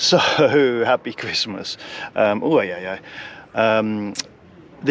So happy Christmas. This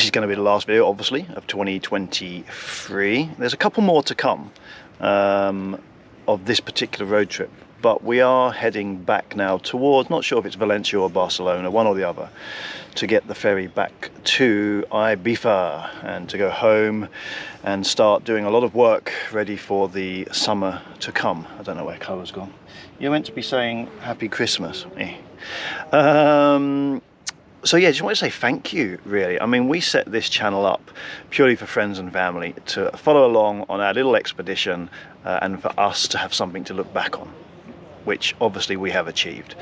is going to be the last video, obviously, of 2023. There's a couple more to come of this particular road trip, but we are heading back now towards, not sure if it's Valencia or Barcelona, one or the other, to get the ferry back to Ibiza and to go home and start doing a lot of work ready for the summer to come. I don't know where Colour's gone. You're meant to be saying happy Christmas. So yeah, just want to say thank you, really. I mean, we set this channel up purely for friends and family to follow along on our little expedition and for us to have something to look back on, which obviously we have achieved.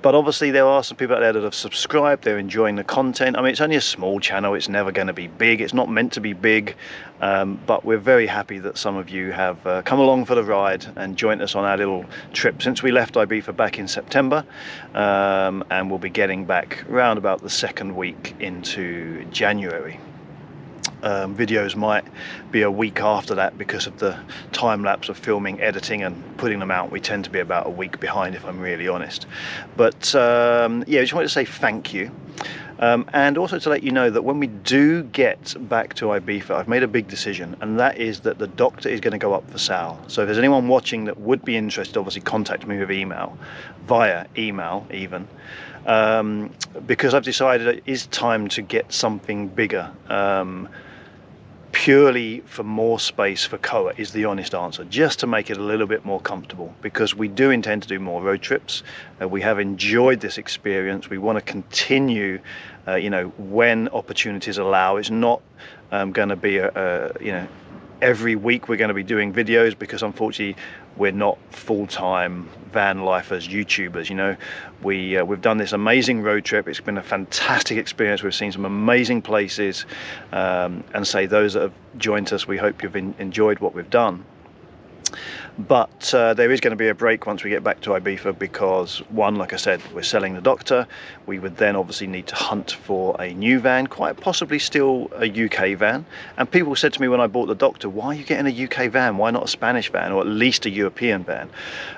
But obviously there are some people out there that have subscribed, they're enjoying the content. I mean, it's only a small channel, it's never going to be big, it's not meant to be big, but we're very happy that some of you have come along for the ride and joined us on our little trip since we left Ibiza back in September, and we'll be getting back round about the second week into January. Videos might be a week after that because of the time lapse of filming, editing and putting them out. We tend to be about a week behind, if I'm really honest. But yeah, I just wanted to say thank you, and also to let you know that when we do get back to Ibiza, I've made a big decision, and that is that the doctor is going to go up for sale. So if there's anyone watching that would be interested, obviously contact me with email, via email even, because I've decided it is time to get something bigger. Purely for more space for Coa is the honest answer, just to make it a little bit more comfortable, because we do intend to do more road trips. We have enjoyed this experience. We want to continue, you know, when opportunities allow. It's not going to be you know, every week we're going to be doing videos, because unfortunately we're not full-time van lifers, YouTubers. You know, we've done this amazing road trip. It's been a fantastic experience. We've seen some amazing places, and say those that have joined us, we hope you've enjoyed what we've done. But there is going to be a break once we get back to Ibiza, because one, like I said, we're selling the Doctor. We would then obviously need to hunt for a new van, quite possibly still a UK van. And people said to me when I bought the Doctor, why are you getting a UK van? Why not a Spanish van, or at least a European van?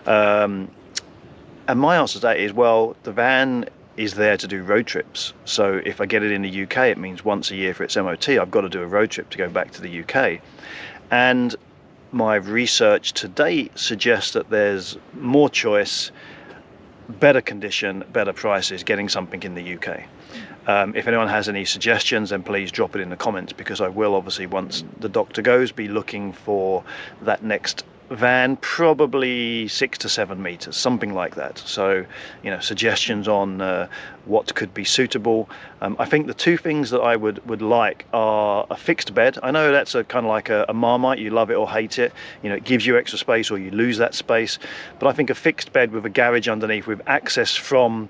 And my answer to that is, well, the van is there to do road trips. So if I get it in the UK, it means once a year for its MOT, I've got to do a road trip to go back to the UK. And my research to date suggests that there's more choice, better condition, better prices getting something in the UK. If anyone has any suggestions, then please drop it in the comments, because I will obviously, once the Doctor goes, be looking for that next van, probably 6 to 7 meters, something like that. So, you know, suggestions on what could be suitable. I think the two things that I would like are a fixed bed. I know that's a kind of like a Marmite, you love it or hate it. You know, it gives you extra space or you lose that space. But I think a fixed bed with a garage underneath, with access from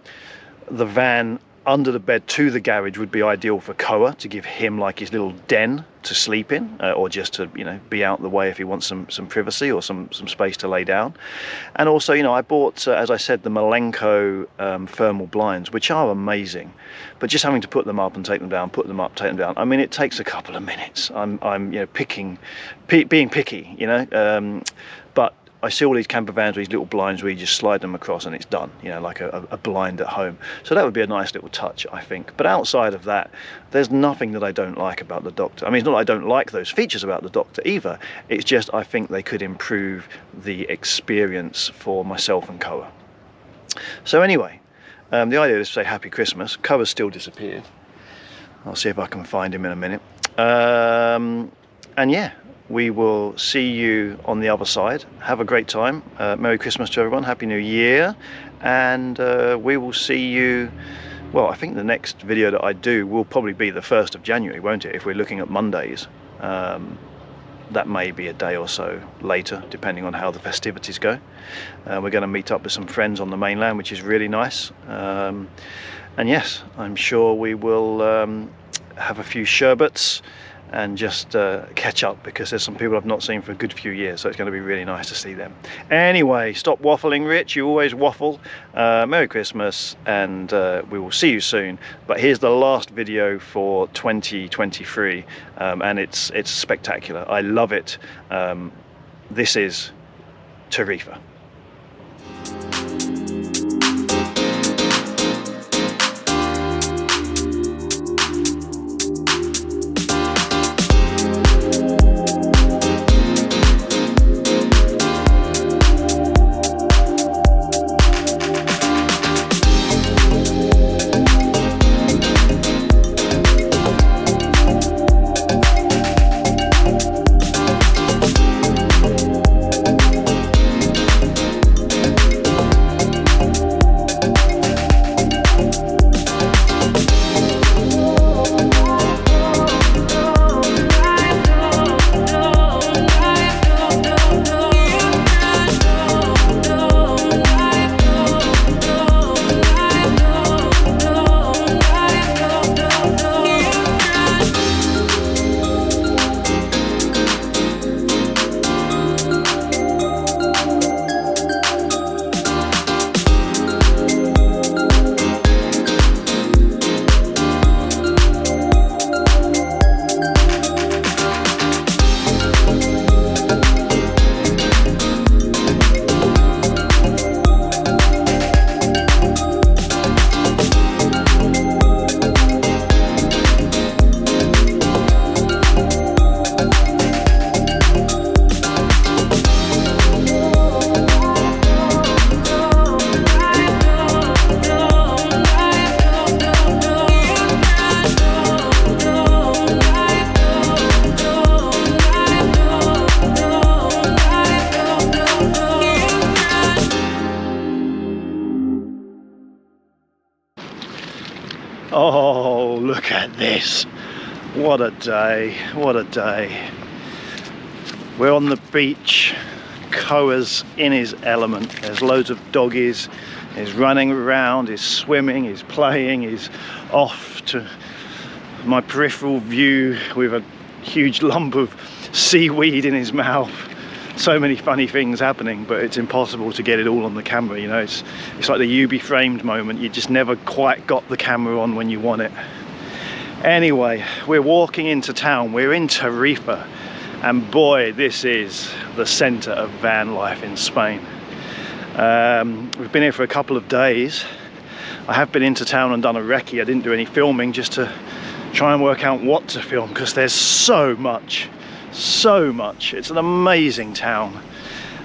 the van under the bed to the garage, would be ideal for Coa, to give him like his little den to sleep in, or just to, you know, be out of the way if he wants some privacy or some space to lay down. And also, you know, I bought, as I said, the Malenko thermal blinds, which are amazing, but just having to put them up and take them down, put them up, take them down, I mean, it takes a couple of minutes. I'm you know, being picky, you know, but I see all these camper vans with these little blinds where you just slide them across and it's done, you know, like a blind at home. So that would be a nice little touch, I think. But outside of that, there's nothing that I don't like about the Doctor. I mean, it's not that I don't like those features about the Doctor either. It's just I think they could improve the experience for myself and Coa. So anyway, the idea is to say happy Christmas. Coa's still disappeared. I'll see if I can find him in a minute. And yeah, we will see you on the other side. Have a great time. Merry Christmas to everyone. Happy New Year. And we will see you, well, I think the next video that I do will probably be the 1st of January, won't it? If we're looking at Mondays. That may be a day or so later, depending on how the festivities go. We're going to meet up with some friends on the mainland, which is really nice. And yes, I'm sure we will have a few sherbets and just catch up, because there's some people I've not seen for a good few years, so it's going to be really nice to see them. Anyway, stop waffling, Rich. You always waffle. Merry Christmas, and we will see you soon. But here's the last video for 2023, and it's spectacular. I love it. This is Tarifa. Oh, look at this. What a day, what a day. We're on the beach. Koa's in his element. There's loads of doggies. He's running around, he's swimming, he's playing, he's off to my peripheral view with a huge lump of seaweed in his mouth. So many funny things happening, but it's impossible to get it all on the camera, you know. It's like the you be framed moment. You just never quite got the camera on when you want it. Anyway, we're walking into town. We're in Tarifa, and boy, this is the center of van life in Spain. We've been here for a couple of days. I have been into town and done a recce. I didn't do any filming, just to try and work out what to film, because there's so much. It's an amazing town.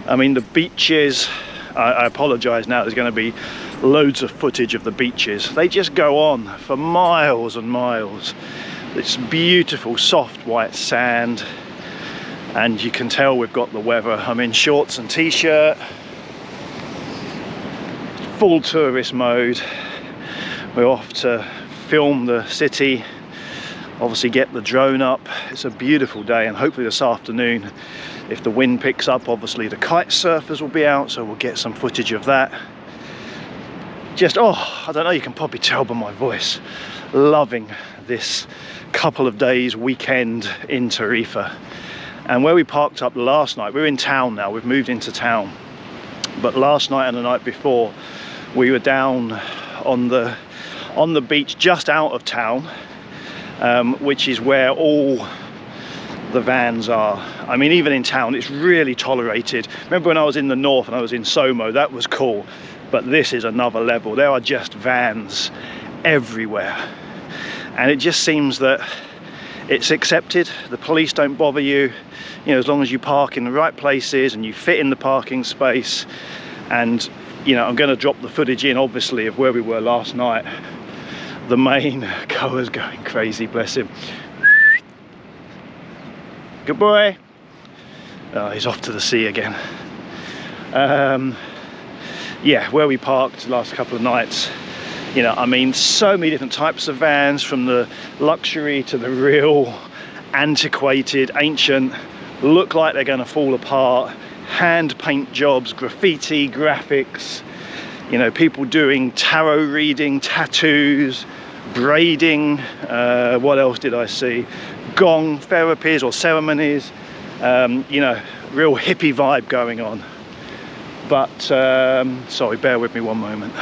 I mean, the beaches, I apologize now, there's going to be loads of footage of the beaches. They just go on for miles and miles. It's beautiful soft white sand, and you can tell we've got the weather. I'm in shorts and t-shirt, full tourist mode. We're off to film the city, obviously get the drone up. It's a beautiful day, and hopefully this afternoon, if the wind picks up, obviously the kite surfers will be out, so we'll get some footage of that. Just, oh, I don't know, you can probably tell by my voice, loving this couple of days weekend in Tarifa. And where we parked up last night, we're in town now, we've moved into town, but last night and the night before we were down on the beach just out of town, which is where all the vans are. I mean, even in town it's really tolerated. Remember when I was in the north and I was in Somo, that was cool, but this is another level. There are just vans everywhere, and it just seems that it's accepted. The police don't bother you, you know, as long as you park in the right places and you fit in the parking space. And you know, I'm going to drop the footage in, obviously, of where we were last night. The main Koa's going crazy, bless him. Good boy. Oh, he's off to the sea again. Yeah, where we parked the last couple of nights, you know, I mean, so many different types of vans, from the luxury to the real antiquated, ancient, look like they're going to fall apart, hand paint jobs, graffiti, graphics, you know, people doing tarot reading, tattoos, braiding, what else did I see? Gong therapies or ceremonies, you know, real hippie vibe going on. But sorry, bear with me one moment.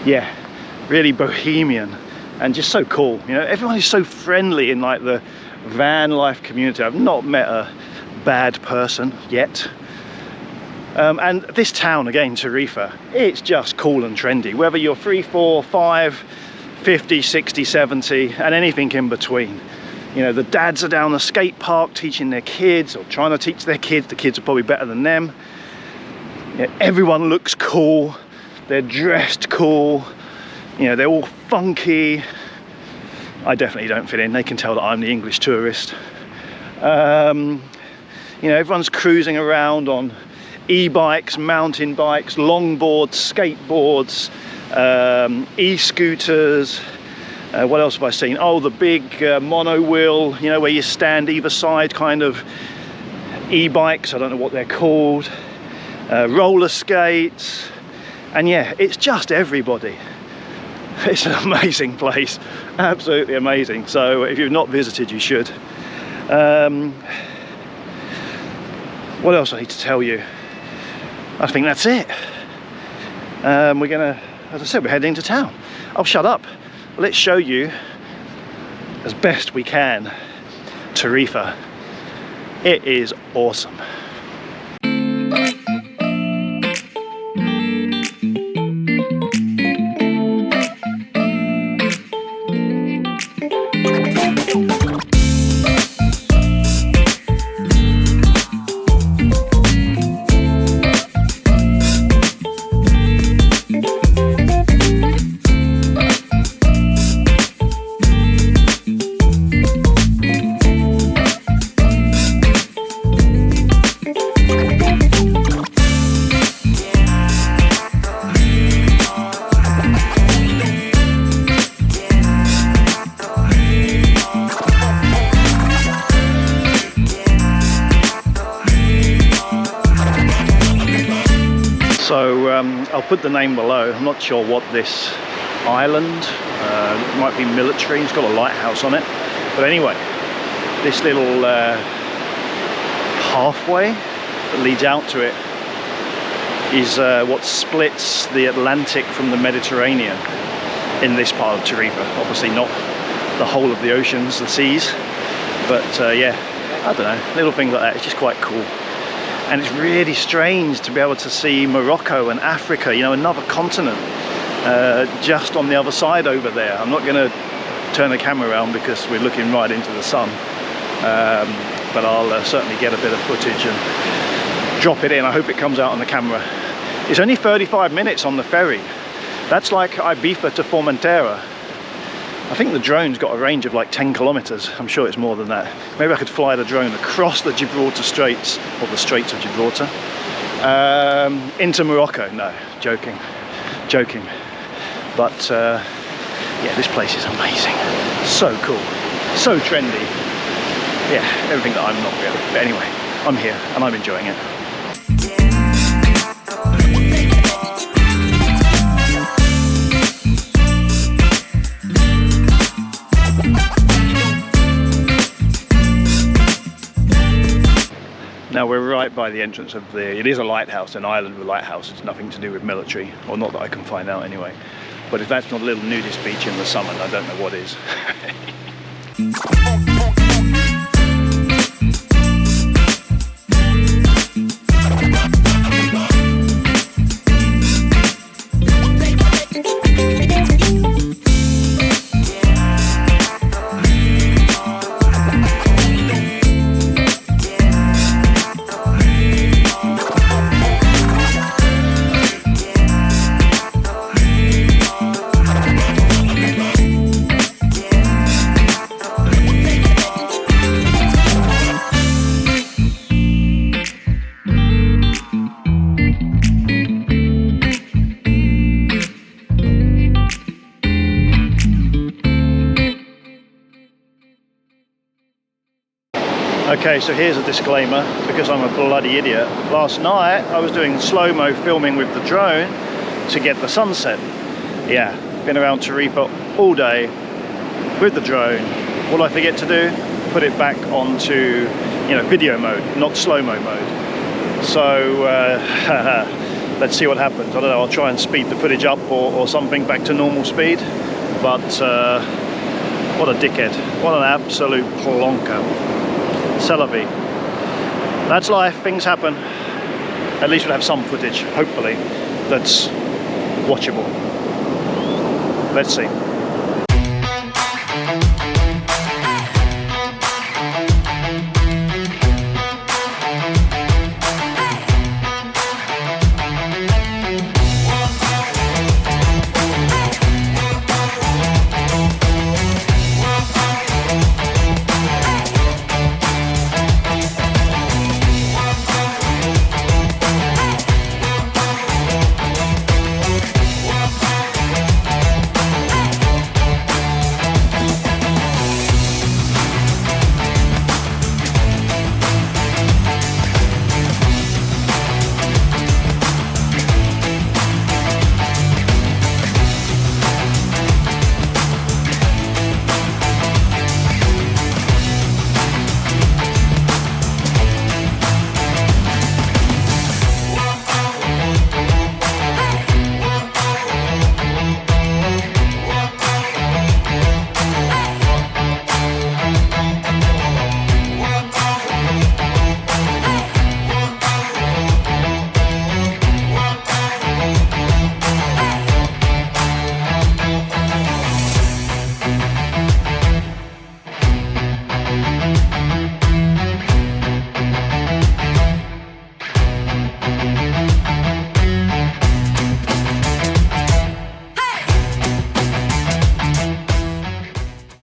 Yeah, really bohemian and just so cool. You know, everyone is so friendly in like the van life community. I've not met a bad person yet. And this town, again, Tarifa, it's just cool and trendy, whether you're 3, 4, 5, 50, 60, 70 and anything in between. You know, the dads are down the skate park teaching their kids, or trying to teach their kids. The kids are probably better than them. You know, everyone looks cool, they're dressed cool, you know, they're all funky. I definitely don't fit in. They can tell that I'm the English tourist. You know, everyone's cruising around on e-bikes, mountain bikes, longboards, skateboards, e-scooters. What else have I seen? Oh, the big mono wheel, you know, where you stand either side, kind of e-bikes. I don't know what they're called. Roller skates. And yeah, it's just everybody. It's an amazing place, absolutely amazing. So if you've not visited, you should. What else I need to tell you? I think that's it. We're gonna, as I said, we're heading to town. Oh, shut up. Let's show you, as best we can, Tarifa. It is awesome. I'll put the name below. I'm not sure what this island, it might be military, it's got a lighthouse on it. But anyway, this little pathway that leads out to it is what splits the Atlantic from the Mediterranean in this part of Tarifa. Obviously not the whole of the oceans, the seas, but yeah, I don't know, little things like that. It's just quite cool. And it's really strange to be able to see Morocco and Africa, you know, another continent, just on the other side over there. I'm not going to turn the camera around because we're looking right into the sun, but I'll certainly get a bit of footage and drop it in. I hope it comes out on the camera. It's only 35 minutes on the ferry. That's like Ibiza to Formentera. I think the drone's got a range of like 10 kilometers. I'm sure it's more than that. Maybe I could fly the drone across the Gibraltar Straits, or the Straits of Gibraltar, into Morocco. No, joking. But yeah, this place is amazing. So cool, so trendy. Yeah, everything that I'm not really. But anyway, I'm here and I'm enjoying it. Now we're right by the entrance of it is a lighthouse, an island with a lighthouse. It's nothing to do with military, or not that I can find out anyway. But if that's not a little nudist beach in the summer, I don't know what is. Okay, so here's a disclaimer, because I'm a bloody idiot. Last night I was doing slow-mo filming with the drone to get the sunset. Yeah, been around Tarifa all day with the drone. What I forget to do, put it back onto, you know, video mode, not slow-mo mode. So let's see what happens. I don't know, I'll try and speed the footage up or something back to normal speed. But what a dickhead, what an absolute plonker. C'est la vie. That's life, things happen. At least we'll have some footage, hopefully, that's watchable. Let's see.